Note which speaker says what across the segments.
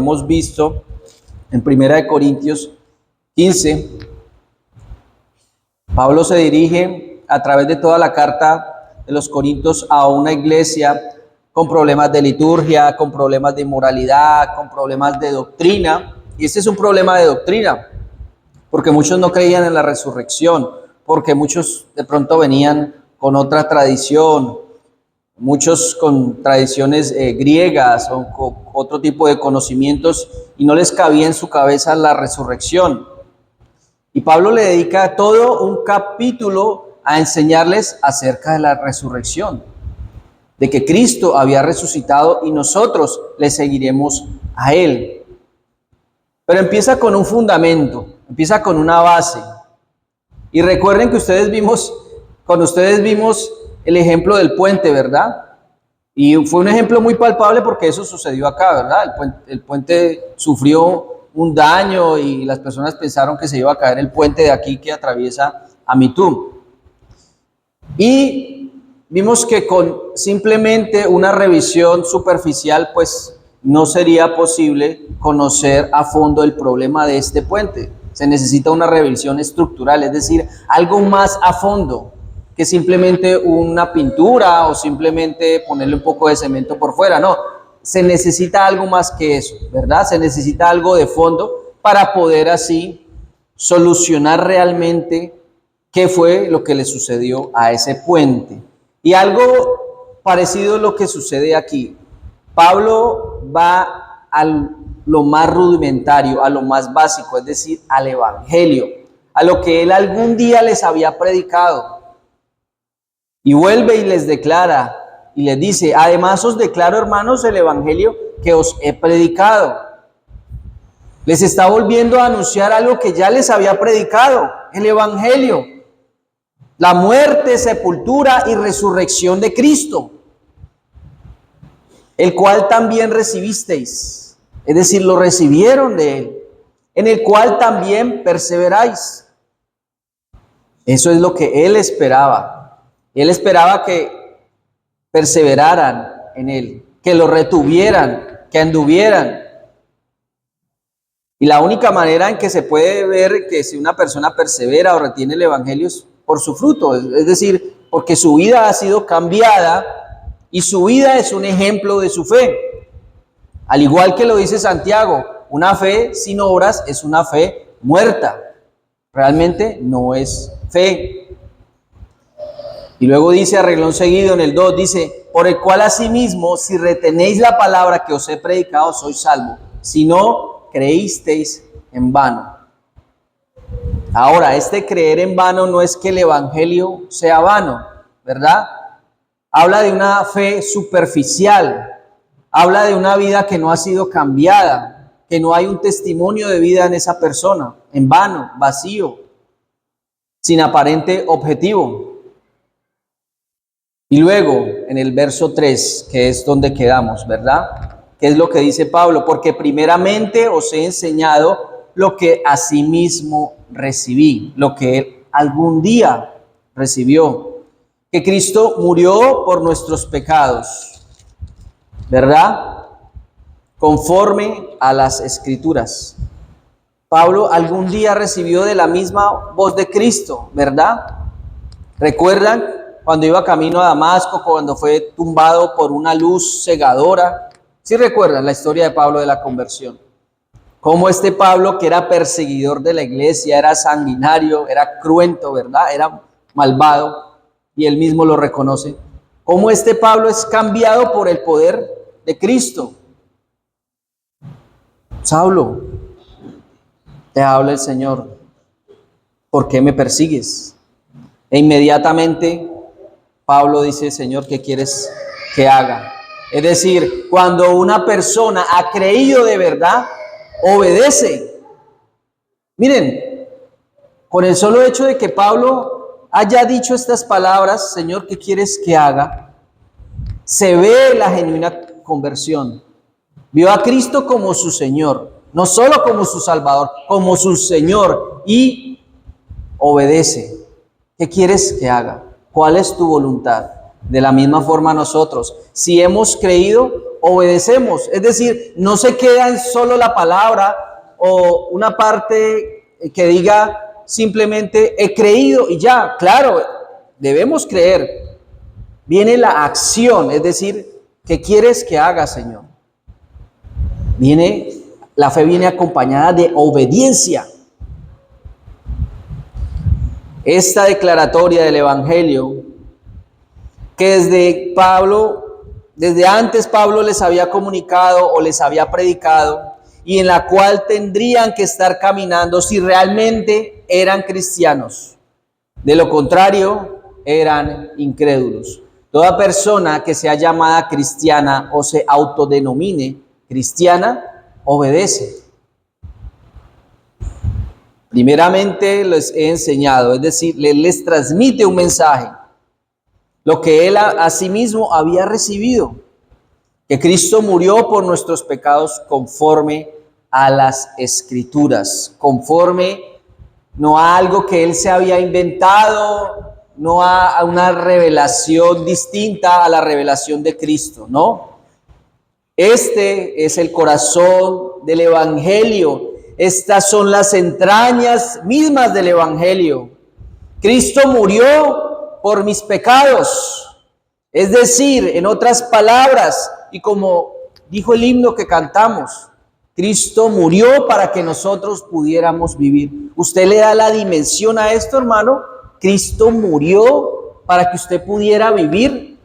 Speaker 1: hemos visto en 1 Corintios 15, Pablo se dirige a través de toda la carta de los Corintios a una iglesia con problemas de liturgia, con problemas de moralidad, con problemas de doctrina. Y este es un problema de doctrina, porque muchos no creían en la resurrección, porque muchos de pronto venían con otra tradición, muchos con tradiciones griegas o con otro tipo de conocimientos, y no les cabía en su cabeza la resurrección. Y Pablo le dedica todo un capítulo a enseñarles acerca de la resurrección, de que Cristo había resucitado y nosotros le seguiremos a Él. Pero empieza con un fundamento, empieza con una base. Y recuerden que con ustedes vimos el ejemplo del puente, ¿verdad? Y fue un ejemplo muy palpable porque eso sucedió acá, ¿verdad? El puente sufrió un daño y las personas pensaron que se iba a caer el puente de aquí que atraviesa Amitún. Y vimos que con simplemente una revisión superficial, pues no sería posible conocer a fondo el problema de este puente. Se necesita una revisión estructural, es decir, algo más a fondo que simplemente una pintura o simplemente ponerle un poco de cemento por fuera. No, se necesita algo más que eso, ¿verdad? Se necesita algo de fondo para poder así solucionar realmente qué fue lo que le sucedió a ese puente. Y algo parecido a lo que sucede aquí. Pablo va a lo más rudimentario, a lo más básico, es decir, al evangelio, a lo que él algún día les había predicado. Y vuelve y les declara y les dice: además os declaro, hermanos, el evangelio que os he predicado. Les está volviendo a anunciar algo que ya les había predicado, el evangelio. La muerte, sepultura y resurrección de Cristo, el cual también recibisteis, es decir, lo recibieron de Él, en el cual también perseveráis. Eso es lo que Él esperaba. Él esperaba que perseveraran en Él, que lo retuvieran, que anduvieran. Y la única manera en que se puede ver que si una persona persevera o retiene el evangelio es por su fruto, es decir, porque su vida ha sido cambiada y su vida es un ejemplo de su fe. Al igual que lo dice Santiago, una fe sin obras es una fe muerta. Realmente no es fe. Y luego dice a renglón seguido en el 2, dice: por el cual asimismo, si retenéis la palabra que os he predicado, sois salvos, si no creísteis en vano. Ahora, este creer en vano no es que el evangelio sea vano, ¿verdad? Habla de una fe superficial, habla de una vida que no ha sido cambiada, que no hay un testimonio de vida en esa persona, en vano, vacío, sin aparente objetivo. Y luego, en el verso 3, que es donde quedamos, ¿verdad? ¿Qué es lo que dice Pablo? Porque primeramente os he enseñado lo que asimismo recibí, lo que él algún día recibió, que Cristo murió por nuestros pecados, ¿verdad? Conforme a las Escrituras. Pablo algún día recibió de la misma voz de Cristo, ¿verdad? ¿Recuerdan cuando iba camino a Damasco, cuando fue tumbado por una luz cegadora? ¿Sí recuerdan la historia de Pablo de la conversión? Cómo este Pablo, que era perseguidor de la iglesia, era sanguinario, era cruento, ¿verdad? Era malvado, y él mismo lo reconoce. Cómo este Pablo es cambiado por el poder de Cristo. Saulo, te habla el Señor, ¿por qué me persigues? E inmediatamente Pablo dice: Señor, ¿qué quieres que haga? Es decir, cuando una persona ha creído de verdad, obedece. Miren, con el solo hecho de que Pablo haya dicho estas palabras: Señor, ¿qué quieres que haga?, se ve la genuina conversión. Vio a Cristo como su Señor, no solo como su Salvador, como su Señor, y obedece. ¿Qué quieres que haga? ¿Cuál es tu voluntad? De la misma forma nosotros, si hemos creído, obedecemos. Es decir, no se queda en solo la palabra o una parte que diga simplemente he creído y ya. Claro, debemos creer. Viene la acción, es decir, ¿qué quieres que haga, Señor? La fe viene acompañada de obediencia. Esta declaratoria del Evangelio, que desde antes Pablo les había comunicado o les había predicado, y en la cual tendrían que estar caminando si realmente eran cristianos. De lo contrario, eran incrédulos. Toda persona que sea llamada cristiana o se autodenomine cristiana, obedece. Primeramente les he enseñado, es decir, les transmite un mensaje, lo que él a sí mismo había recibido, que Cristo murió por nuestros pecados conforme a las Escrituras, conforme no a algo que él se había inventado, no a una revelación distinta a la revelación de Cristo, ¿no? Este es el corazón del Evangelio. Estas son las entrañas mismas del Evangelio. Cristo murió por mis pecados. Es decir, en otras palabras, y como dijo el himno que cantamos, Cristo murió para que nosotros pudiéramos vivir. ¿Usted le da la dimensión a esto, hermano? Cristo murió para que usted pudiera vivir.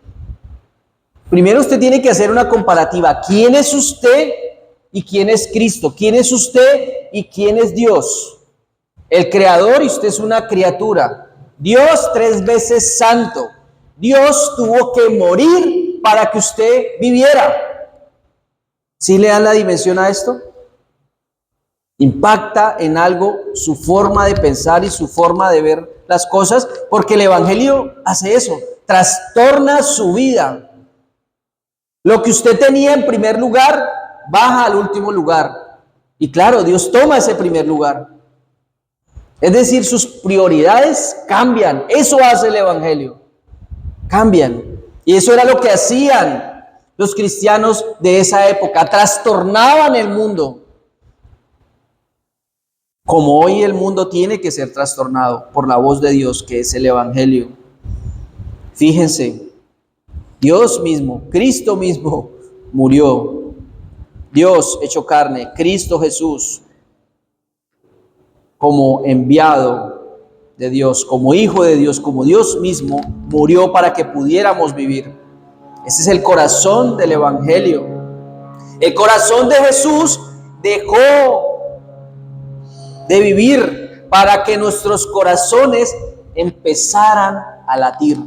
Speaker 1: Primero usted tiene que hacer una comparativa. ¿Quién es usted y quién es Cristo? ¿Quién es usted y quién es Dios? El Creador y usted es una criatura. Dios 3 veces santo. Dios tuvo que morir para que usted viviera. ¿Sí le dan la dimensión a esto? Impacta en algo su forma de pensar y su forma de ver las cosas, porque el Evangelio hace eso, trastorna su vida. Lo que usted tenía en primer lugar, baja al último lugar. Y claro, Dios toma ese primer lugar. Es decir, sus prioridades cambian. Eso hace el Evangelio. Cambian. Y eso era lo que hacían los cristianos de esa época. Trastornaban el mundo. Como hoy el mundo tiene que ser trastornado por la voz de Dios, que es el Evangelio. Fíjense, Dios mismo, Cristo mismo murió. Dios hecho carne, Cristo Jesús, como enviado de Dios, como hijo de Dios, como Dios mismo, murió para que pudiéramos vivir. Ese es el corazón del Evangelio. El corazón de Jesús dejó de vivir para que nuestros corazones empezaran a latir.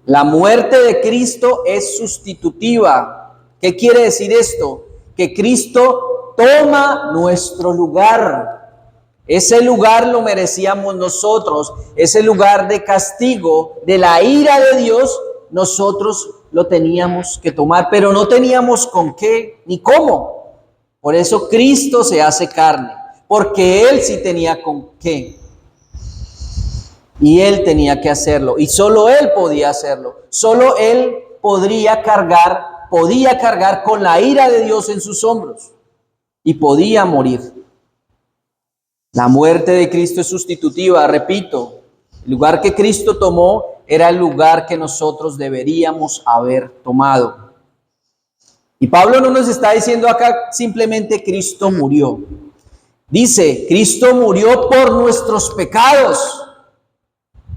Speaker 1: La muerte de Cristo es sustitutiva. ¿Qué quiere decir esto? Que Cristo toma nuestro lugar. Ese lugar lo merecíamos nosotros. Ese lugar de castigo, de la ira de Dios, nosotros lo teníamos que tomar, pero no teníamos con qué ni cómo. Por eso Cristo se hace carne, porque Él sí tenía con qué. Y Él tenía que hacerlo, y solo Él podía hacerlo. Solo Él podía cargar con la ira de Dios en sus hombros, y podía morir. La muerte de Cristo es sustitutiva, repito. El lugar que Cristo tomó era el lugar que nosotros deberíamos haber tomado. Y Pablo no nos está diciendo acá simplemente Cristo murió. Dice, Cristo murió por nuestros pecados.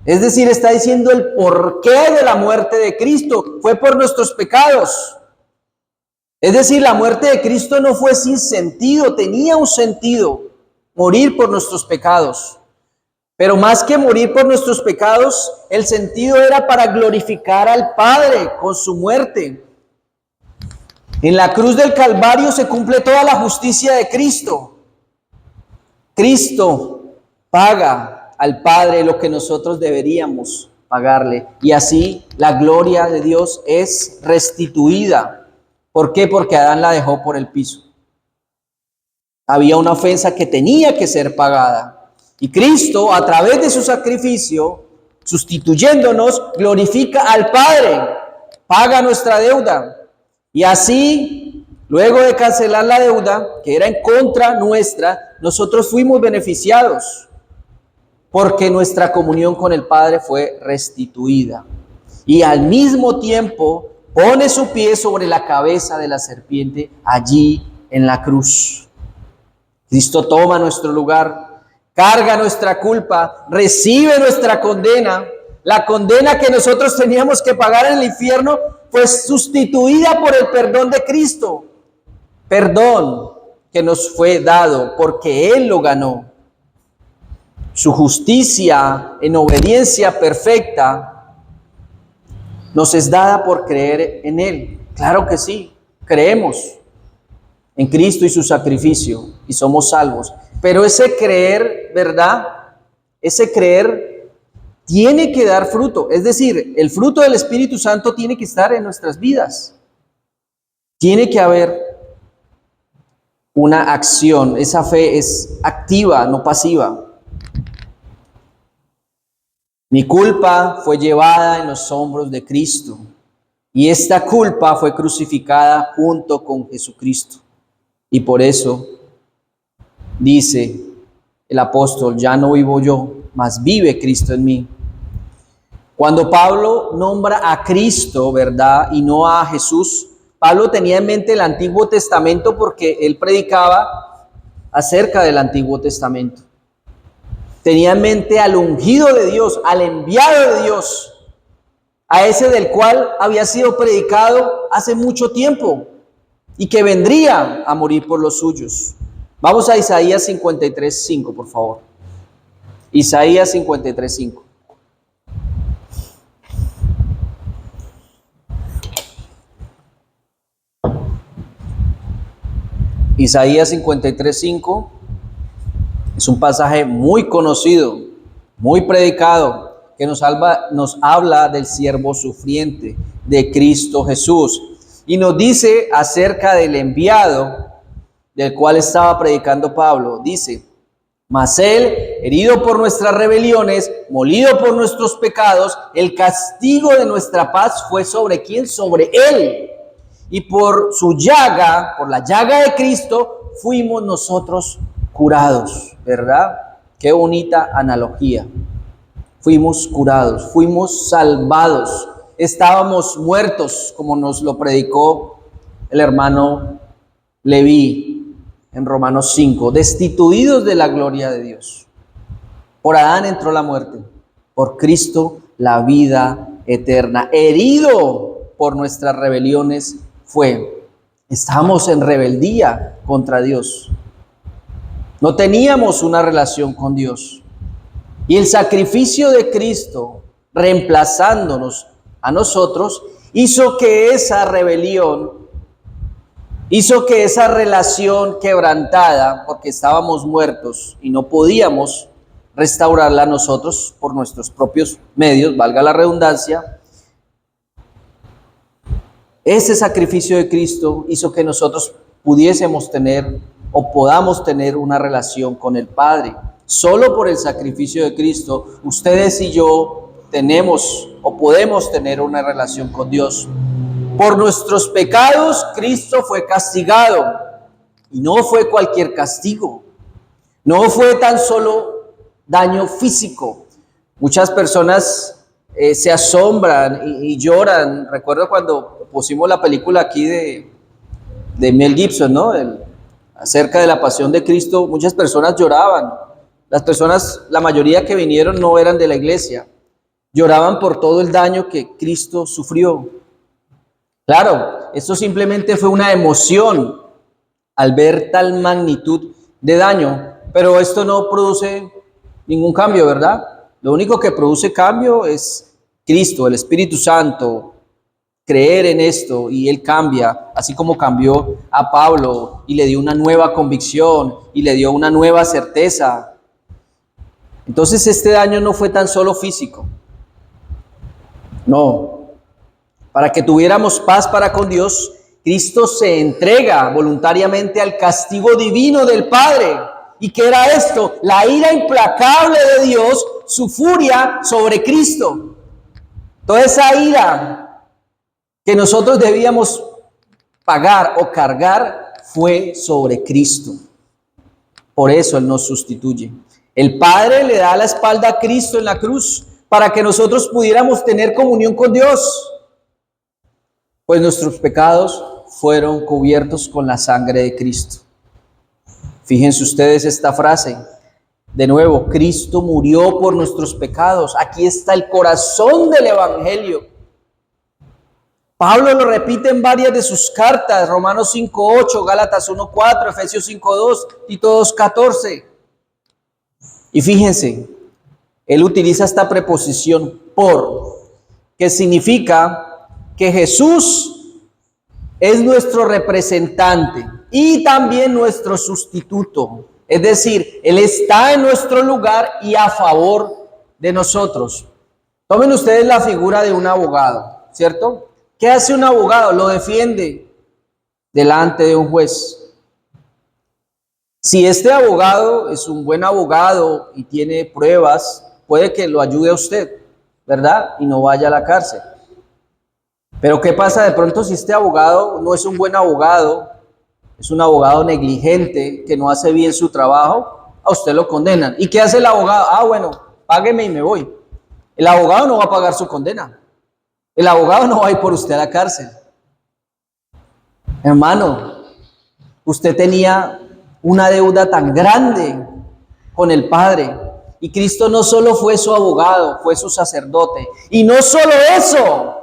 Speaker 1: Es decir, está diciendo el porqué de la muerte de Cristo. Fue por nuestros pecados. Es decir, la muerte de Cristo no fue sin sentido, tenía un sentido. Morir por nuestros pecados. Pero más que morir por nuestros pecados, el sentido era para glorificar al Padre con su muerte. En la cruz del Calvario se cumple toda la justicia de Cristo. Cristo paga al Padre lo que nosotros deberíamos pagarle. Y así la gloria de Dios es restituida. ¿Por qué? Porque Adán la dejó por el piso. Había una ofensa que tenía que ser pagada. Y Cristo, a través de su sacrificio, sustituyéndonos, glorifica al Padre. Paga nuestra deuda. Y así, luego de cancelar la deuda, que era en contra nuestra, nosotros fuimos beneficiados, porque nuestra comunión con el Padre fue restituida. Y al mismo tiempo pone su pie sobre la cabeza de la serpiente allí en la cruz. Cristo toma nuestro lugar, carga nuestra culpa, recibe nuestra condena. La condena que nosotros teníamos que pagar en el infierno fue sustituida por el perdón de Cristo. Perdón que nos fue dado porque Él lo ganó. Su justicia en obediencia perfecta nos es dada por creer en Él. Claro que sí, creemos en Cristo y su sacrificio y somos salvos. Pero ese creer, ¿verdad? Ese creer tiene que dar fruto. Es decir, el fruto del Espíritu Santo tiene que estar en nuestras vidas. Tiene que haber una acción. Esa fe es activa, no pasiva. Mi culpa fue llevada en los hombros de Cristo y esta culpa fue crucificada junto con Jesucristo. Y por eso dice el apóstol, ya no vivo yo, mas vive Cristo en mí. Cuando Pablo nombra a Cristo, ¿verdad? Y no a Jesús, Pablo tenía en mente el Antiguo Testamento porque él predicaba acerca del Antiguo Testamento. Tenía en mente al ungido de Dios, al enviado de Dios, a ese del cual había sido predicado hace mucho tiempo y que vendría a morir por los suyos. Vamos a Isaías 53:5, por favor. Isaías 53:5. Isaías 53:5 es un pasaje muy conocido, muy predicado, que nos habla del siervo sufriente, de Cristo Jesús. Y nos dice acerca del enviado del cual estaba predicando Pablo. Dice, mas él, herido por nuestras rebeliones, molido por nuestros pecados, el castigo de nuestra paz fue ¿sobre quién? Sobre él. Y por su llaga, por la llaga de Cristo, fuimos nosotros curados, ¿verdad? Qué bonita analogía. Fuimos curados, fuimos salvados. Estábamos muertos, como nos lo predicó el hermano Leví en Romanos 5, destituidos de la gloria de Dios. Por Adán entró la muerte, por Cristo la vida eterna. Herido por nuestras rebeliones fue. Estábamos en rebeldía contra Dios. No teníamos una relación con Dios. Y el sacrificio de Cristo, reemplazándonos a nosotros, hizo que esa rebelión, hizo que esa relación quebrantada, porque estábamos muertos y no podíamos restaurarla nosotros por nuestros propios medios, valga la redundancia, ese sacrificio de Cristo hizo que nosotros pudiésemos tener o podamos tener una relación con el Padre. Solo por el sacrificio de Cristo, ustedes y yo tenemos o podemos tener una relación con Dios. Por nuestros pecados, Cristo fue castigado. Y no fue cualquier castigo. No fue tan solo daño físico. Muchas personas se asombran y lloran. Recuerdo cuando pusimos la película aquí de Mel Gibson, ¿no? Acerca de la pasión de Cristo, muchas personas lloraban. Las personas, la mayoría que vinieron no eran de la iglesia. Lloraban por todo el daño que Cristo sufrió. Claro, esto simplemente fue una emoción al ver tal magnitud de daño, pero esto no produce ningún cambio, ¿verdad? Lo único que produce cambio es Cristo, el Espíritu Santo, creer en esto y Él cambia, así como cambió a Pablo y le dio una nueva convicción y le dio una nueva certeza. Entonces este daño no fue tan solo físico, no. Para que tuviéramos paz para con Dios, Cristo se entrega voluntariamente al castigo divino del Padre. ¿Y qué era esto? La ira implacable de Dios, su furia sobre Cristo. Toda esa ira que nosotros debíamos pagar o cargar fue sobre Cristo. Por eso Él nos sustituye. El Padre le da la espalda a Cristo en la cruz para que nosotros pudiéramos tener comunión con Dios, pues nuestros pecados fueron cubiertos con la sangre de Cristo. Fíjense ustedes esta frase. De nuevo, Cristo murió por nuestros pecados. Aquí está el corazón del Evangelio. Pablo lo repite en varias de sus cartas, Romanos 5:8, Gálatas 1:4, Efesios 5:2, Tito 2:14. Y fíjense, él utiliza esta preposición por, que significa que Jesús es nuestro representante y también nuestro sustituto. Es decir, Él está en nuestro lugar y a favor de nosotros. Tomen ustedes la figura de un abogado, ¿cierto? ¿Qué hace un abogado? Lo defiende delante de un juez. Si este abogado es un buen abogado y tiene pruebas, puede que lo ayude a usted, ¿verdad? Y no vaya a la cárcel. Pero ¿qué pasa de pronto si este abogado no es un buen abogado, es un abogado negligente que no hace bien su trabajo? A usted lo condenan. ¿Y qué hace el abogado? Ah, bueno, págueme y me voy. El abogado no va a pagar su condena. El abogado no va a ir por usted a la cárcel. Hermano, usted tenía una deuda tan grande con el Padre. Y Cristo no solo fue su abogado, fue su sacerdote. Y no solo eso,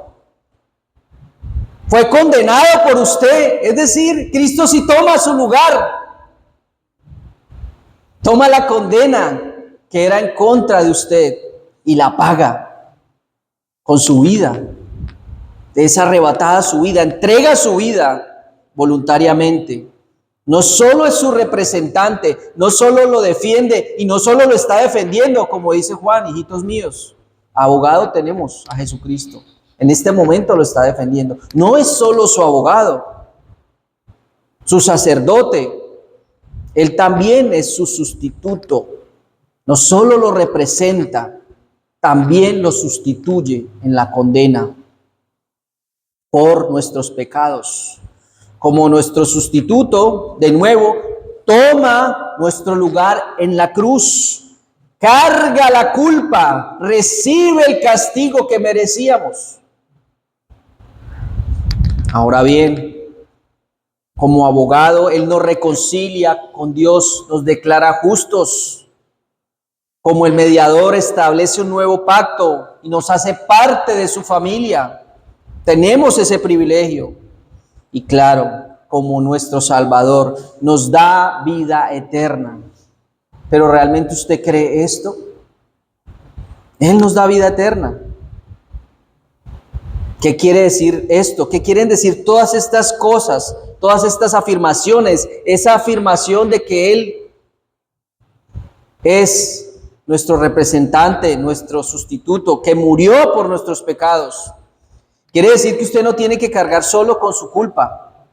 Speaker 1: fue condenado por usted. Es decir, Cristo sí toma su lugar. Toma la condena que era en contra de usted y la paga con su vida. Es arrebatada su vida, entrega su vida voluntariamente. No solo es su representante, no solo lo defiende y no solo lo está defendiendo, como dice Juan, hijitos míos, abogado tenemos a Jesucristo. En este momento lo está defendiendo. No es solo su abogado, su sacerdote, Él también es su sustituto. No solo lo representa, también lo sustituye en la condena por nuestros pecados. Como nuestro sustituto, de nuevo, toma nuestro lugar en la cruz, carga la culpa, recibe el castigo que merecíamos. Ahora bien, como abogado, Él nos reconcilia con Dios, nos declara justos. Como el mediador establece un nuevo pacto y nos hace parte de su familia. Tenemos ese privilegio. Y claro, como nuestro Salvador, nos da vida eterna. ¿Pero realmente usted cree esto? Él nos da vida eterna. ¿Qué quiere decir esto? ¿Qué quieren decir todas estas cosas, todas estas afirmaciones? Esa afirmación de que Él es nuestro representante, nuestro sustituto, que murió por nuestros pecados. Quiere decir que usted no tiene que cargar solo con su culpa.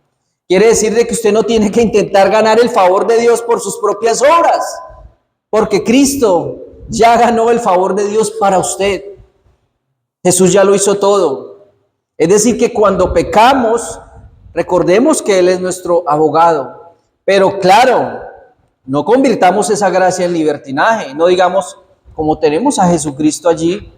Speaker 1: Quiere decir de que usted no tiene que intentar ganar el favor de Dios por sus propias obras, porque Cristo ya ganó el favor de Dios para usted. Jesús ya lo hizo todo. Es decir, que cuando pecamos, recordemos que Él es nuestro abogado. Pero claro, no convirtamos esa gracia en libertinaje. No digamos, como tenemos a Jesucristo allí,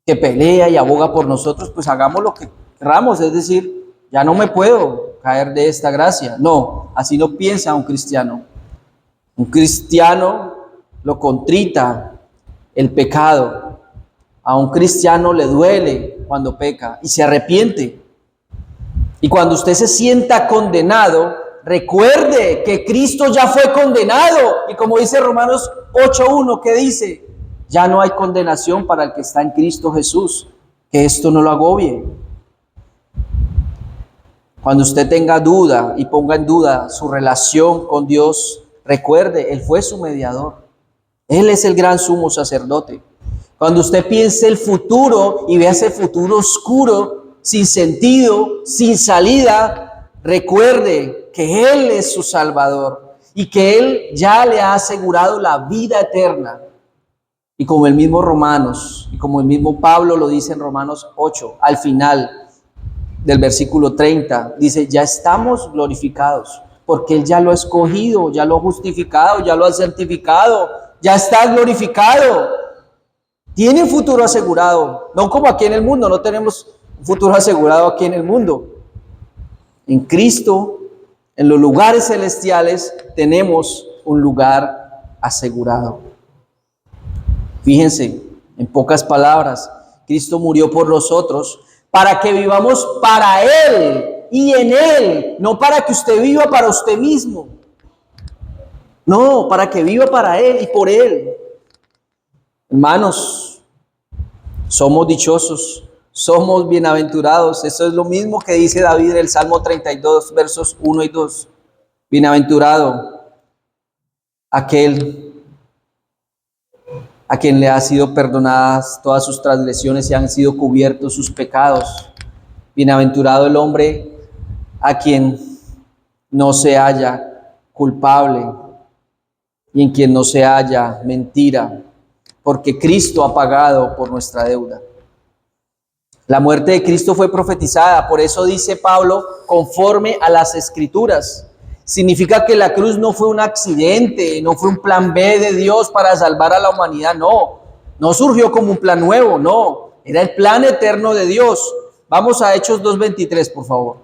Speaker 1: que pelea y aboga por nosotros, pues hagamos lo que queramos. Es decir, ya no me puedo caer de esta gracia. No, así no piensa un cristiano. Un cristiano lo contrita el pecado. A un cristiano le duele cuando peca y se arrepiente. Y cuando usted se sienta condenado, recuerde que Cristo ya fue condenado. Y como dice Romanos 8:1, ¿qué dice? Ya no hay condenación para el que está en Cristo Jesús. Que esto no lo agobie. Cuando usted tenga duda y ponga en duda su relación con Dios, recuerde, Él fue su mediador. Él es el gran sumo sacerdote. Cuando usted piense el futuro y vea ese futuro oscuro, sin sentido, sin salida, recuerde que Él es su Salvador y que Él ya le ha asegurado la vida eterna. Y como el mismo Romanos, y como el mismo Pablo lo dice en Romanos 8, al final, del versículo 30, dice, ya estamos glorificados, porque Él ya lo ha escogido, ya lo ha justificado, ya lo ha santificado, ya está glorificado. Tiene futuro asegurado, no como aquí en el mundo, no tenemos un futuro asegurado aquí en el mundo. En Cristo, en los lugares celestiales, tenemos un lugar asegurado. Fíjense, en pocas palabras, Cristo murió por nosotros para que vivamos para Él y en Él, no para que usted viva para usted mismo. No, para que viva para Él y por Él. Hermanos, somos dichosos, somos bienaventurados. Eso es lo mismo que dice David en el Salmo 32, versos 1 y 2. Bienaventurado aquel a quien le ha sido perdonadas todas sus transgresiones y han sido cubiertos sus pecados. Bienaventurado el hombre a quien no se halla culpable y en quien no se halla mentira, porque Cristo ha pagado por nuestra deuda. La muerte de Cristo fue profetizada, por eso dice Pablo, conforme a las Escrituras. Significa que la cruz no fue un accidente, no fue un plan B de Dios para salvar a la humanidad, no. No surgió como un plan nuevo, no. Era el plan eterno de Dios. Vamos a Hechos 2:23, por favor.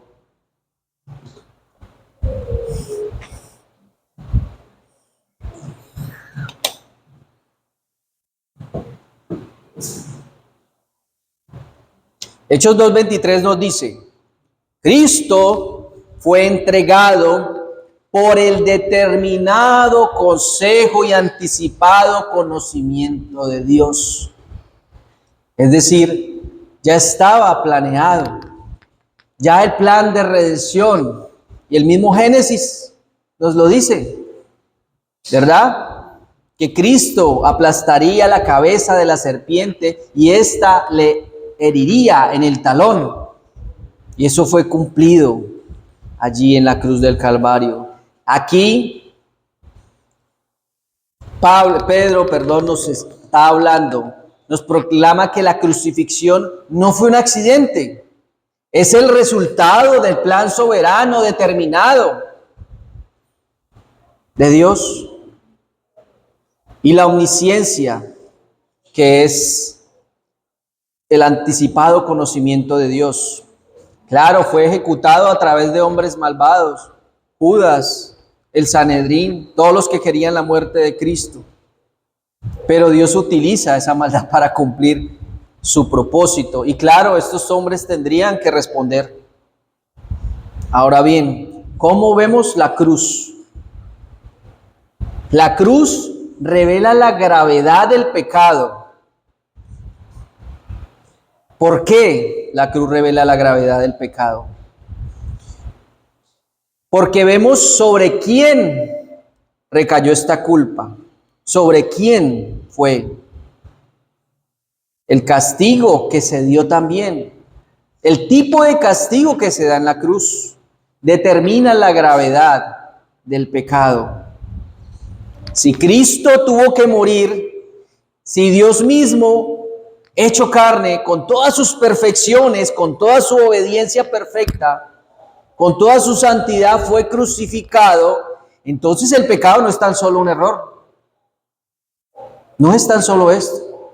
Speaker 1: Hechos 2:23 nos dice, Cristo fue entregado por el determinado consejo y anticipado conocimiento de Dios. Es decir, ya estaba planeado, ya el plan de redención, y el mismo Génesis nos lo dice, ¿verdad? Que Cristo aplastaría la cabeza de la serpiente y ésta le heriría en el talón. Y eso fue cumplido allí en la cruz del Calvario. Aquí Pedro, nos está hablando, nos proclama que la crucifixión no fue un accidente, es el resultado del plan soberano determinado de Dios y la omnisciencia, que es el anticipado conocimiento de Dios. Claro, fue ejecutado a través de hombres malvados, Judas, el Sanedrín, todos los que querían la muerte de Cristo. Pero Dios utiliza esa maldad para cumplir su propósito. Y claro, estos hombres tendrían que responder. Ahora bien, ¿cómo vemos la cruz? La cruz revela la gravedad del pecado. ¿Por qué la cruz revela la gravedad del pecado? Porque vemos sobre quién recayó esta culpa, sobre quién fue. El castigo que se dio también, el tipo de castigo que se da en la cruz, determina la gravedad del pecado. Si Cristo tuvo que morir, si Dios mismo, hecho carne, con todas sus perfecciones, con toda su obediencia perfecta, con toda su santidad fue crucificado, entonces el pecado no es tan solo un error. No es tan solo esto.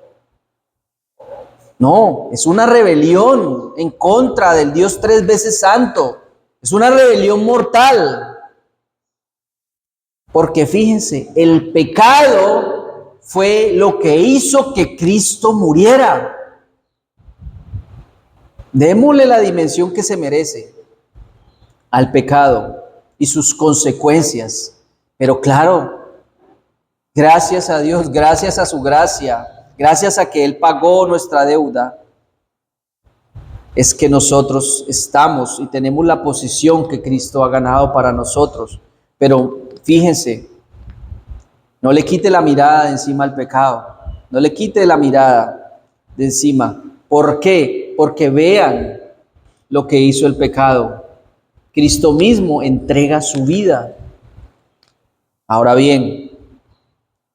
Speaker 1: No, es una rebelión en contra del Dios 3 veces santo. Es una rebelión mortal. Porque fíjense, el pecado fue lo que hizo que Cristo muriera. Démosle la dimensión que se merece al pecado y sus consecuencias. Pero claro, gracias a Dios, gracias a su gracia, gracias a que Él pagó nuestra deuda, es que nosotros estamos y tenemos la posición que Cristo ha ganado para nosotros. Pero fíjense, no le quite la mirada de encima al pecado, no le quite la mirada de encima. ¿Por qué? Porque vean lo que hizo el pecado. Cristo mismo entrega su vida. Ahora bien,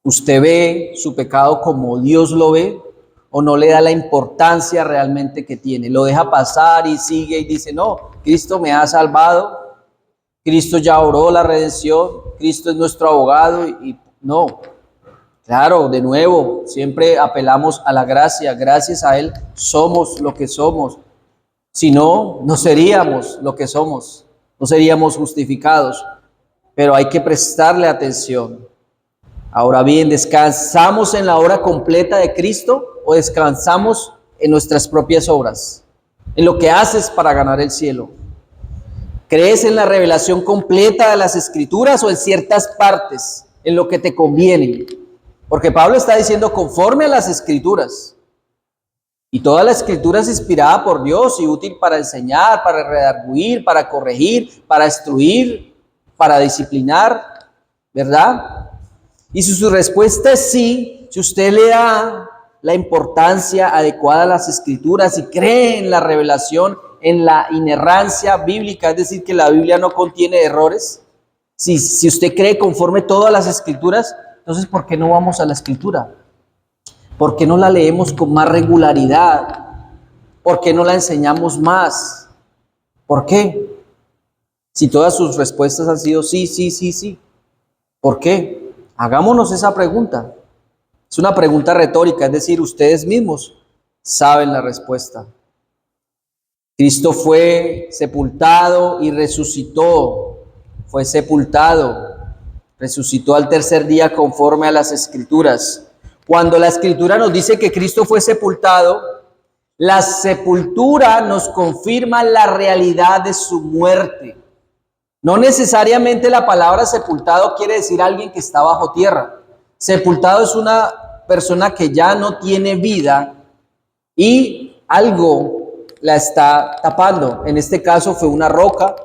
Speaker 1: ¿usted ve su pecado como Dios lo ve o no le da la importancia realmente que tiene. Lo deja pasar y sigue y dice, no, Cristo me ha salvado, Cristo ya obró la redención, Cristo es nuestro abogado y no. Claro, de nuevo, siempre apelamos a la gracia, gracias a Él somos lo que somos. Si no, no seríamos lo que somos, no seríamos justificados, pero hay que prestarle atención. Ahora bien, ¿descansamos en la obra completa de Cristo o descansamos en nuestras propias obras? En lo que haces para ganar el cielo. ¿Crees en la revelación completa de las Escrituras o en ciertas partes, en lo que te conviene? Porque Pablo está diciendo conforme a las Escrituras. Y toda la Escritura es inspirada por Dios y útil para enseñar, para redarguir, para corregir, para instruir, para disciplinar, ¿verdad? Y si su respuesta es sí, si usted le da la importancia adecuada a las Escrituras y cree en la revelación, en la inerrancia bíblica, es decir, que la Biblia no contiene errores, si usted cree conforme todas las Escrituras, entonces ¿por qué no vamos a la Escritura? ¿Por qué no la leemos con más regularidad? ¿Por qué no la enseñamos más? ¿Por qué? Si todas sus respuestas han sido sí, sí, sí, sí. ¿Por qué? Hagámonos esa pregunta. Es una pregunta retórica, es decir, ustedes mismos saben la respuesta. Cristo fue sepultado y resucitó. Fue sepultado, resucitó al tercer día conforme a las Escrituras. Cuando la Escritura nos dice que Cristo fue sepultado, la sepultura nos confirma la realidad de su muerte. No necesariamente la palabra sepultado quiere decir alguien que está bajo tierra. Sepultado es una persona que ya no tiene vida y algo la está tapando. En este caso fue una roca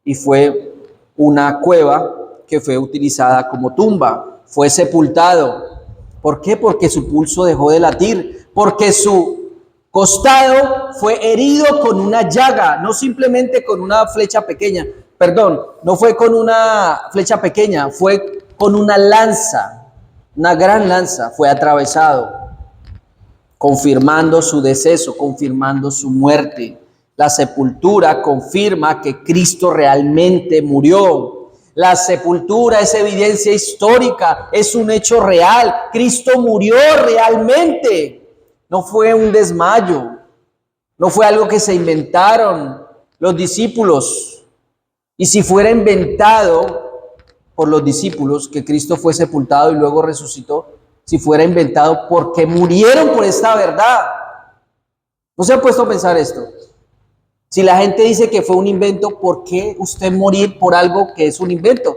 Speaker 1: y fue una cueva que fue utilizada como tumba. Fue sepultado. ¿Por qué? Porque su pulso dejó de latir, porque su costado fue herido con una llaga, no simplemente con una flecha pequeña. Perdón, no fue con una flecha pequeña, fue con una lanza, una gran lanza, fue atravesado, confirmando su deceso, confirmando su muerte. La sepultura confirma que Cristo realmente murió. La sepultura es evidencia histórica, es un hecho real. Cristo murió realmente. No fue un desmayo, no fue algo que se inventaron los discípulos. Y si fuera inventado por los discípulos que Cristo fue sepultado y luego resucitó, si fuera inventado porque murieron por esta verdad. ¿No se ha puesto a pensar esto? Si la gente dice que fue un invento, ¿por qué usted morir por algo que es un invento?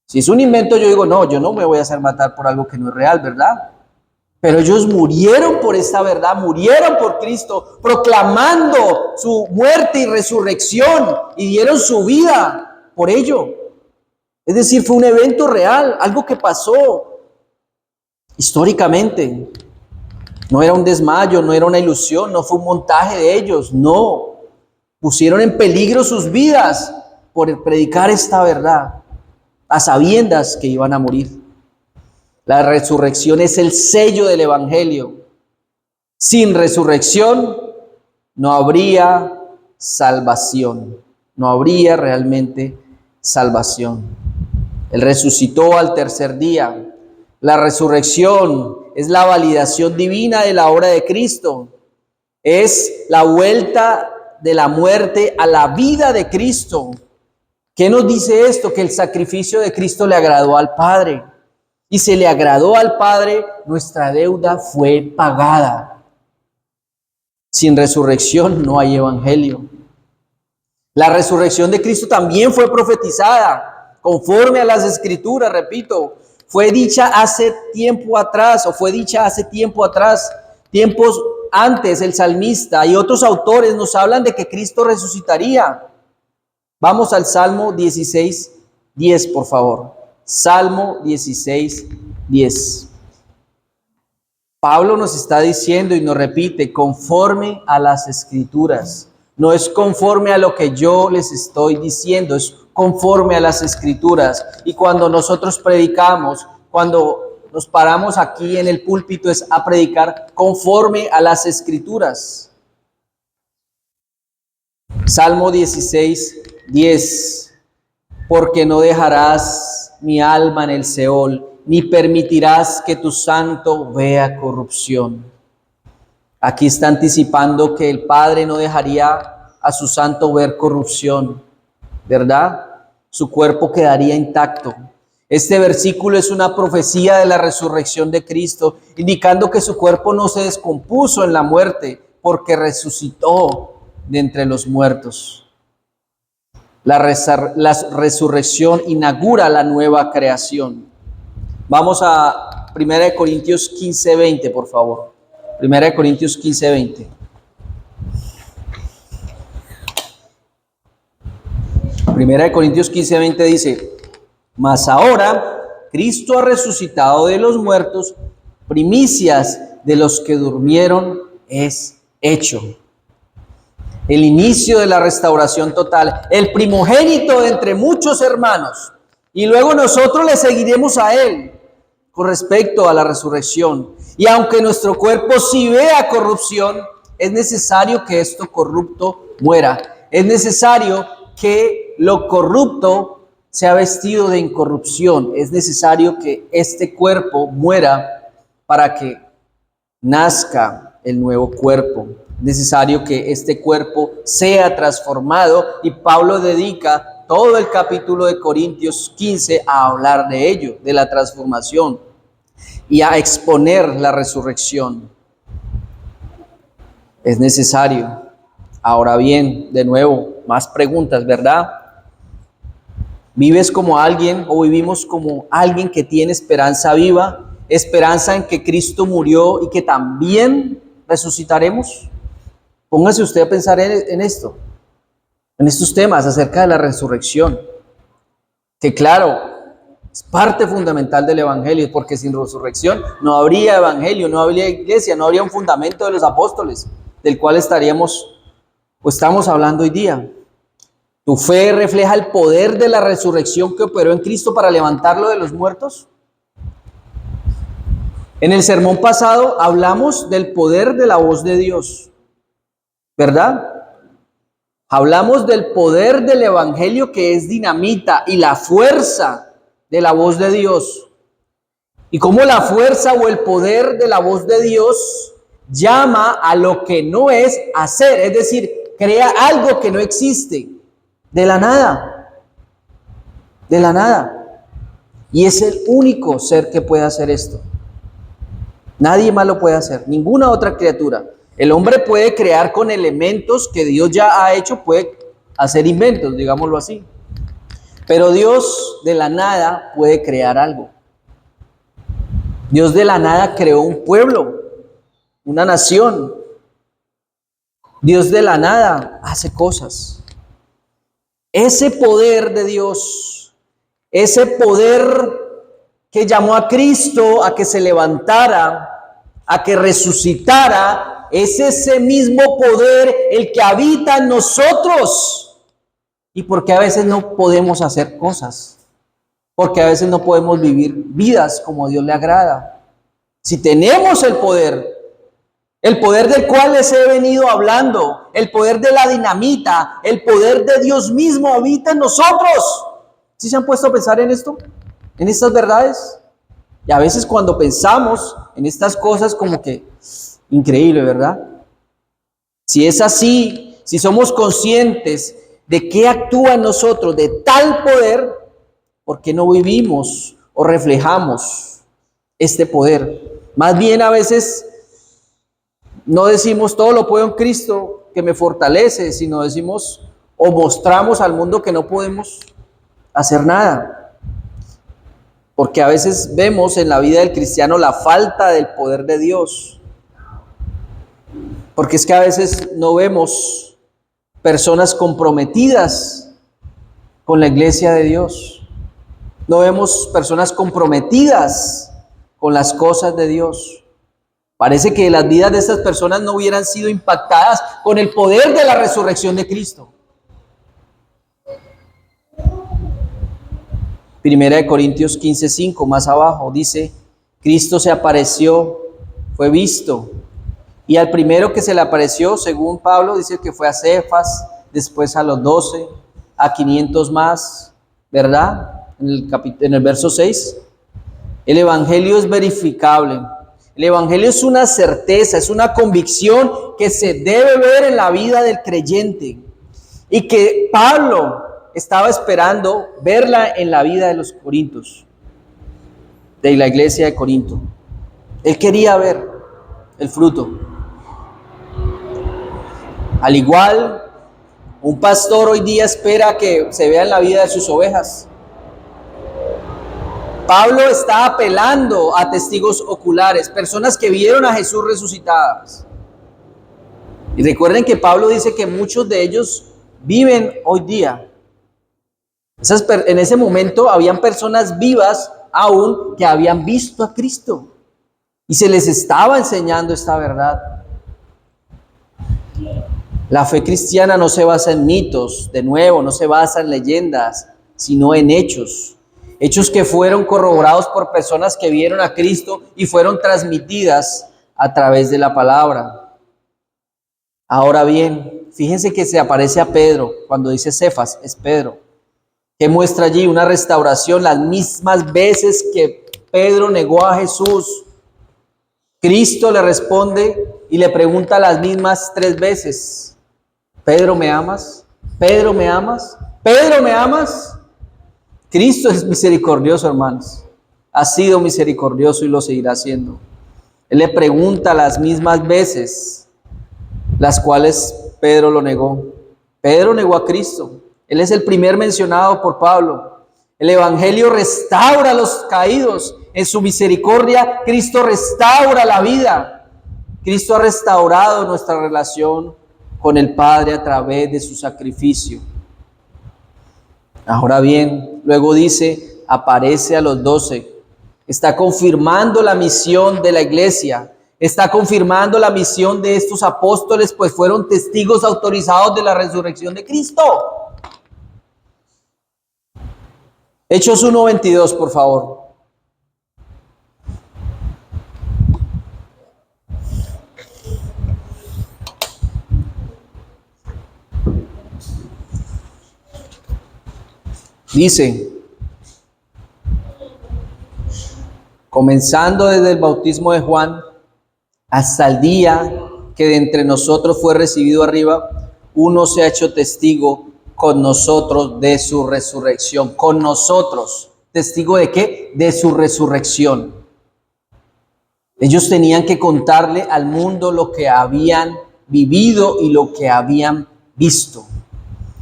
Speaker 1: Si es un invento, yo digo, no, yo no me voy a hacer matar por algo que no es real, ¿verdad? Pero ellos murieron por esta verdad, murieron por Cristo, proclamando su muerte y resurrección y dieron su vida por ello. Es decir, fue un evento real, algo que pasó históricamente. No era un desmayo, no era una ilusión, no fue un montaje de ellos, no. Pusieron en peligro sus vidas por predicar esta verdad, a sabiendas que iban a morir. La resurrección es el sello del Evangelio. Sin resurrección no habría salvación, no habría realmente salvación. Él resucitó al tercer día. La resurrección es la validación divina de la obra de Cristo. Es la vuelta de la muerte a la vida de Cristo. ¿Qué nos dice esto? Que el sacrificio de Cristo le agradó al Padre. Y se le agradó al Padre, nuestra deuda fue pagada. Sin resurrección no hay evangelio. La resurrección de Cristo también fue profetizada, conforme a las Escrituras, repito. Fue dicha hace tiempo atrás, tiempos antes, el salmista y otros autores nos hablan de que Cristo resucitaría. Vamos al Salmo 16:10, por favor. Salmo 16:10. Pablo nos está diciendo y nos repite, conforme a las Escrituras. No es conforme a lo que yo les estoy diciendo, es conforme a las Escrituras. Y cuando nosotros predicamos, cuando nos paramos aquí en el púlpito es a predicar conforme a las Escrituras. Salmo 16:10. Porque no dejarás mi alma en el Seol, ni permitirás que tu santo vea corrupción. Aquí está anticipando que el Padre no dejaría a su santo ver corrupción, ¿verdad? Su cuerpo quedaría intacto. Este versículo es una profecía de la resurrección de Cristo, indicando que su cuerpo no se descompuso en la muerte, porque resucitó de entre los muertos. La resurrección inaugura la nueva creación. Vamos a 1 Corintios 15:20, por favor. 1 Corintios 15:20. 1 Corintios 15:20 dice: mas ahora Cristo ha resucitado de los muertos, primicias de los que durmieron es hecho. El inicio de la restauración total, el primogénito de entre muchos hermanos, y luego nosotros le seguiremos a él con respecto a la resurrección. Y aunque nuestro cuerpo sí vea corrupción, es necesario que esto corrupto muera. Es necesario que lo corrupto sea vestido de incorrupción. Es necesario que este cuerpo muera para que nazca el nuevo cuerpo. Es necesario que este cuerpo sea transformado, y Pablo dedica todo el capítulo de Corintios 15 a hablar de ello, de la transformación y a exponer la resurrección. Es necesario. Ahora bien, de nuevo, más preguntas, ¿verdad? ¿Vives como alguien o vivimos como alguien que tiene esperanza viva? Esperanza en que Cristo murió y que también resucitaremos. Póngase usted a pensar en esto, en estos temas acerca de la resurrección, que claro, es parte fundamental del evangelio, porque sin resurrección no habría evangelio, no habría iglesia, no habría un fundamento de los apóstoles, del cual estaríamos o estamos hablando hoy día. ¿Tu fe refleja el poder de la resurrección que operó en Cristo para levantarlo de los muertos? En el sermón pasado hablamos del poder de la voz de Dios, ¿verdad? Hablamos del poder del evangelio, que es dinamita, y la fuerza de la voz de Dios. Y cómo la fuerza o el poder de la voz de Dios llama a lo que no es a ser, es decir, crea algo que no existe, de la nada. De la nada. Y es el único ser que puede hacer esto. Nadie más lo puede hacer, ninguna otra criatura. El hombre puede crear con elementos que Dios ya ha hecho, puede hacer inventos, digámoslo así. Pero Dios de la nada puede crear algo. Dios de la nada creó un pueblo, una nación. Dios de la nada hace cosas. Ese poder de Dios, ese poder que llamó a Cristo a que se levantara, a que resucitara, es ese mismo poder el que habita en nosotros. ¿Y por qué a veces no podemos hacer cosas? Porque a veces no podemos vivir vidas como a Dios le agrada. Si tenemos el poder del cual les he venido hablando, el poder de la dinamita, el poder de Dios mismo habita en nosotros. ¿Sí se han puesto a pensar en esto? ¿En estas verdades? Y a veces cuando pensamos en estas cosas, como que increíble, ¿verdad? Si es así, si somos conscientes de que actúa en nosotros de tal poder, ¿por qué no vivimos o reflejamos este poder? Más bien a veces no decimos todo lo puedo en Cristo que me fortalece, sino decimos o mostramos al mundo que no podemos hacer nada. Porque a veces vemos en la vida del cristiano la falta del poder de Dios. Porque es que a veces no vemos personas comprometidas con la iglesia de Dios. No vemos personas comprometidas con las cosas de Dios. Parece que las vidas de estas personas no hubieran sido impactadas con el poder de la resurrección de Cristo. 1 Corintios 15:5, más abajo, dice: Cristo se apareció, fue visto. Y al primero que se le apareció, según Pablo, dice que fue a Cefas, después a los 12, a 500 más, ¿verdad? En el verso 6. El Evangelio es verificable. El Evangelio es una certeza, es una convicción que se debe ver en la vida del creyente. Y que Pablo estaba esperando verla en la vida de los corintios, de la iglesia de Corinto. Él quería ver el fruto. Al igual, un pastor hoy día espera que se vea en la vida de sus ovejas. Pablo está apelando a testigos oculares, personas que vieron a Jesús resucitadas. Y recuerden que Pablo dice que muchos de ellos viven hoy día. En ese momento habían personas vivas aún que habían visto a Cristo y se les estaba enseñando esta verdad. La fe cristiana no se basa en mitos, de nuevo, no se basa en leyendas, sino en hechos. Hechos que fueron corroborados por personas que vieron a Cristo y fueron transmitidas a través de la palabra. Ahora bien, fíjense que se aparece a Pedro, cuando dice Cefas, es Pedro. ¿Qué muestra allí? Una restauración, las mismas veces que Pedro negó a Jesús. Cristo le responde y le pregunta las mismas 3 veces. ¿Pedro, me amas? ¿Pedro, me amas? ¿Pedro, me amas? Cristo es misericordioso, hermanos. Ha sido misericordioso y lo seguirá siendo. Él le pregunta las mismas veces, las cuales Pedro lo negó. Pedro negó a Cristo. Él es el primer mencionado por Pablo. El Evangelio restaura a los caídos. En su misericordia, Cristo restaura la vida. Cristo ha restaurado nuestra relación con el Padre a través de su sacrificio. Ahora bien, luego dice, aparece a los 12. Está confirmando la misión de la iglesia. Está confirmando la misión de estos apóstoles, pues fueron testigos autorizados de la resurrección de Cristo. Hechos 1:22, por favor. Dice, comenzando desde el bautismo de Juan hasta el día que de entre nosotros fue recibido arriba, uno se ha hecho testigo con nosotros de su resurrección. Con nosotros. ¿Testigo de qué? De su resurrección. Ellos tenían que contarle al mundo lo que habían vivido y lo que habían visto.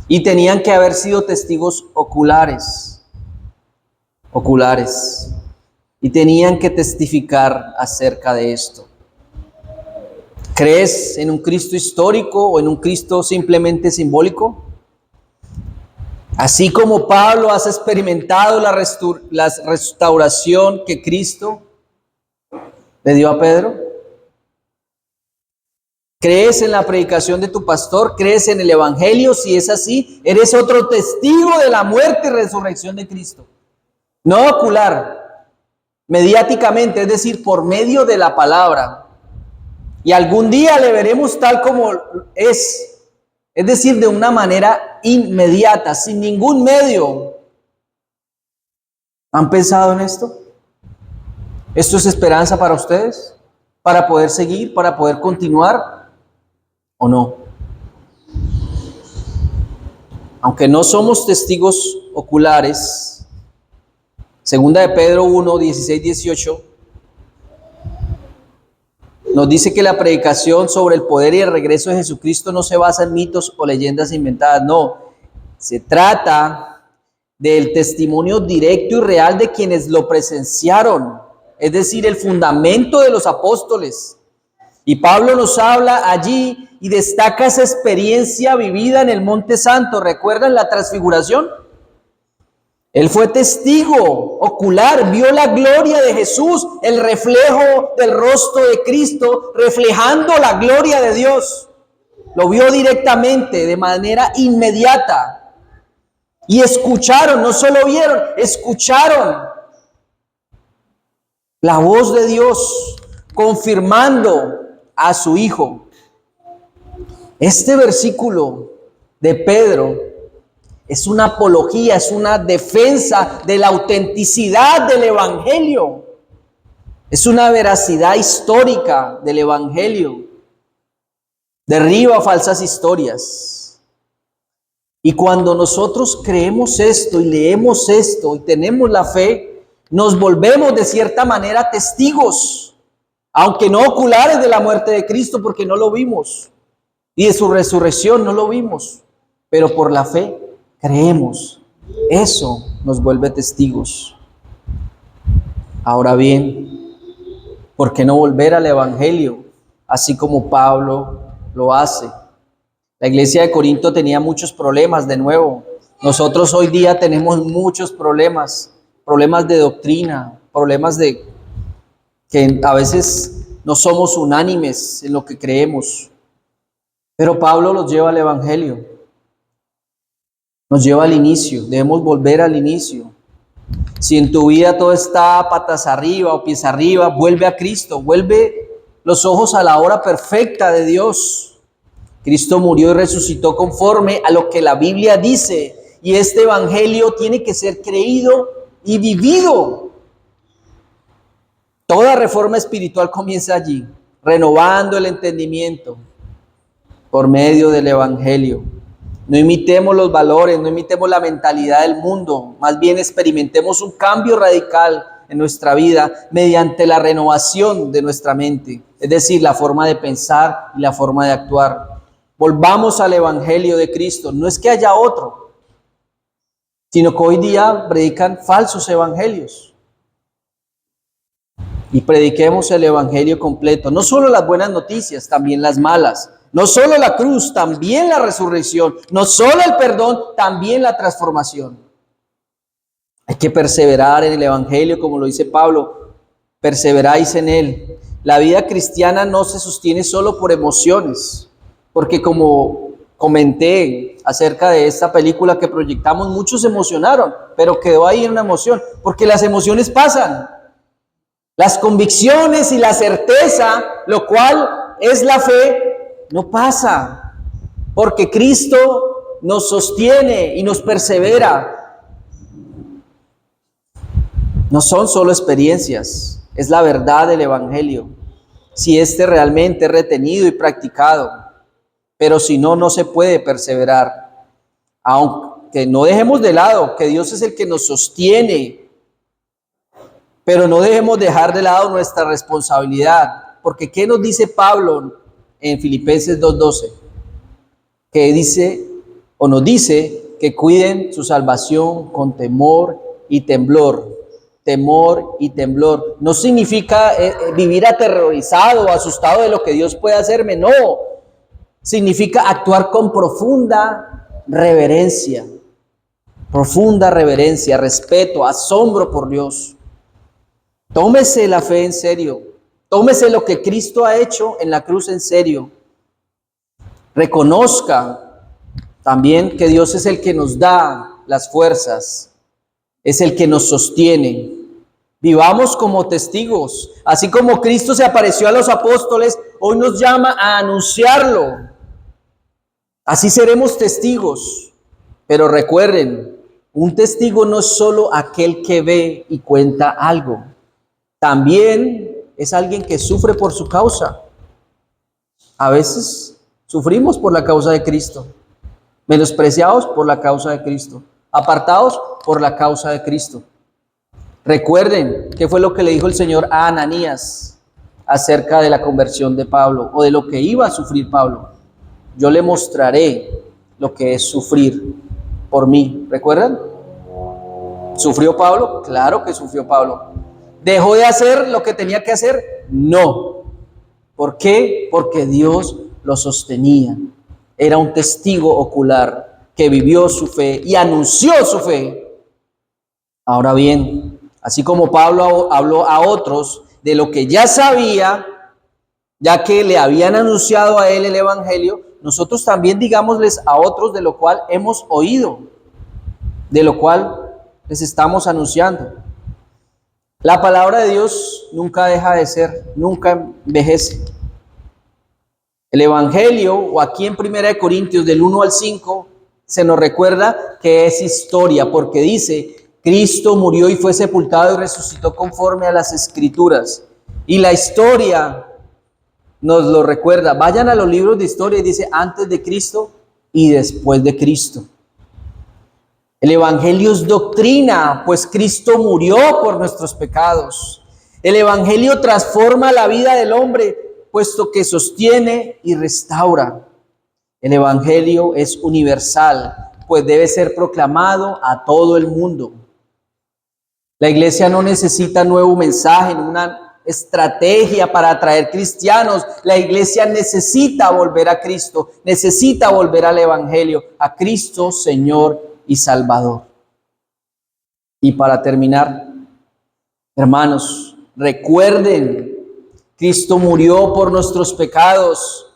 Speaker 1: Y tenían que haber sido testigos oculares. Y tenían que testificar acerca de esto. ¿Crees en un Cristo histórico o en un Cristo simplemente simbólico? Así como Pablo has experimentado la restauración que Cristo le dio a Pedro. ¿Crees en la predicación de tu pastor? ¿Crees en el Evangelio? Si es así, eres otro testigo de la muerte y resurrección de Cristo. No ocular, mediáticamente, es decir, por medio de la palabra. Y algún día le veremos tal como es decir, de una manera inmediata, sin ningún medio. ¿Han pensado en esto? ¿Esto es esperanza para ustedes? ¿Para poder seguir? ¿Para poder continuar? ¿O no? Aunque no somos testigos oculares, segunda de Pedro 1, 16, 18, nos dice que la predicación sobre el poder y el regreso de Jesucristo no se basa en mitos o leyendas inventadas, no. Se trata del testimonio directo y real de quienes lo presenciaron, es decir, el fundamento de los apóstoles. Y Pablo nos habla allí y destaca esa experiencia vivida en el Monte Santo. ¿Recuerdan la transfiguración? Él fue testigo ocular, vio la gloria de Jesús, el reflejo del rostro de Cristo, reflejando la gloria de Dios. Lo vio directamente, de manera inmediata. Y escucharon, no solo vieron, escucharon La voz de Dios confirmando a su Hijo. Este versículo de Pedro es una apología, es una defensa de la autenticidad del Evangelio. Es una veracidad histórica del Evangelio. Derriba falsas historias. Y cuando nosotros creemos esto y leemos esto y tenemos la fe, nos volvemos de cierta manera testigos, aunque no oculares, de la muerte de Cristo, porque no lo vimos, y de su resurrección no lo vimos, pero por la fe creemos. Eso nos vuelve testigos. Ahora bien, ¿por qué no volver al Evangelio, así como Pablo lo hace? La iglesia de Corinto tenía muchos problemas, de nuevo. Nosotros hoy día tenemos muchos problemas de doctrina, problemas de que a veces no somos unánimes en lo que creemos. Pero Pablo los lleva al Evangelio, nos lleva al inicio, debemos volver al inicio. Si en tu vida todo está patas arriba o pies arriba, vuelve a Cristo, vuelve los ojos a la hora perfecta de Dios. Cristo murió y resucitó conforme a lo que la Biblia dice, y este Evangelio tiene que ser creído y vivido. Toda reforma espiritual comienza allí, renovando el entendimiento por medio del Evangelio. No imitemos los valores, no imitemos la mentalidad del mundo, más bien experimentemos un cambio radical en nuestra vida mediante la renovación de nuestra mente, es decir, la forma de pensar y la forma de actuar. Volvamos al Evangelio de Cristo. No es que haya otro, sino que hoy día predican falsos evangelios. Y prediquemos el Evangelio completo, no solo las buenas noticias, también las malas. No solo la cruz, también la resurrección. No solo el perdón, también la transformación. Hay que perseverar en el Evangelio, como lo dice Pablo. Perseveráis en él. La vida cristiana no se sostiene solo por emociones, porque como comenté acerca de esta película que proyectamos, muchos se emocionaron, pero quedó ahí en una emoción, porque las emociones pasan. Las convicciones y la certeza, lo cual es la fe, no pasa, porque Cristo nos sostiene y nos persevera. No son solo experiencias, es la verdad del Evangelio, si éste realmente es retenido y practicado. Pero si no, no se puede perseverar. Aunque no dejemos de lado que Dios es el que nos sostiene, pero no dejemos dejar de lado nuestra responsabilidad, porque ¿qué nos dice Pablo en Filipenses 2:12? Que dice, o nos dice, que cuiden su salvación con temor y temblor. Temor y temblor. No significa vivir aterrorizado o asustado de lo que Dios puede hacerme, no. Significa actuar con profunda reverencia, respeto, asombro por Dios. Tómese la fe en serio. Tómese lo que Cristo ha hecho en la cruz en serio. Reconozca también que Dios es el que nos da las fuerzas, es el que nos sostiene. Vivamos como testigos. Así como Cristo se apareció a los apóstoles, hoy nos llama a anunciarlo. Así seremos testigos. Pero recuerden, un testigo no es solo aquel que ve y cuenta algo. También es alguien que sufre por su causa. A veces sufrimos por la causa de Cristo, menospreciados por la causa de Cristo, apartados por la causa de Cristo. Recuerden qué fue lo que le dijo el Señor a Ananías acerca de la conversión de Pablo, o de lo que iba a sufrir Pablo. Yo le mostraré lo que es sufrir por mí. ¿Recuerdan? ¿Sufrió Pablo? Claro que sufrió Pablo. ¿Dejó de hacer lo que tenía que hacer? No. ¿Por qué? Porque Dios lo sostenía. Era un testigo ocular que vivió su fe y anunció su fe. Ahora bien, así como Pablo habló a otros de lo que ya sabía, ya que le habían anunciado a él el Evangelio, nosotros también digámosles a otros de lo cual hemos oído, de lo cual les estamos anunciando. La palabra de Dios nunca deja de ser, nunca envejece. El Evangelio, o aquí en 1 Corintios del 1 al 5, se nos recuerda que es historia, porque dice, Cristo murió y fue sepultado y resucitó conforme a las Escrituras. Y la historia nos lo recuerda. Vayan a los libros de historia y dice antes de Cristo y después de Cristo. El Evangelio es doctrina, pues Cristo murió por nuestros pecados. El Evangelio transforma la vida del hombre, puesto que sostiene y restaura. El Evangelio es universal, pues debe ser proclamado a todo el mundo. La iglesia no necesita nuevo mensaje, una estrategia para atraer cristianos. La iglesia necesita volver a Cristo, necesita volver al Evangelio, a Cristo, Señor y Salvador. Y para terminar, hermanos, recuerden, Cristo murió por nuestros pecados.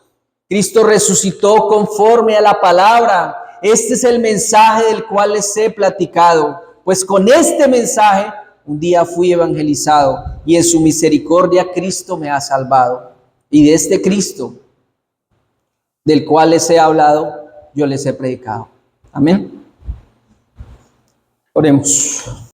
Speaker 1: Cristo resucitó conforme a la palabra. Este es el mensaje del cual les he platicado. Pues con este mensaje un día fui evangelizado y en su misericordia Cristo me ha salvado. Y de este Cristo del cual les he hablado, yo les he predicado. Amén. Oremos.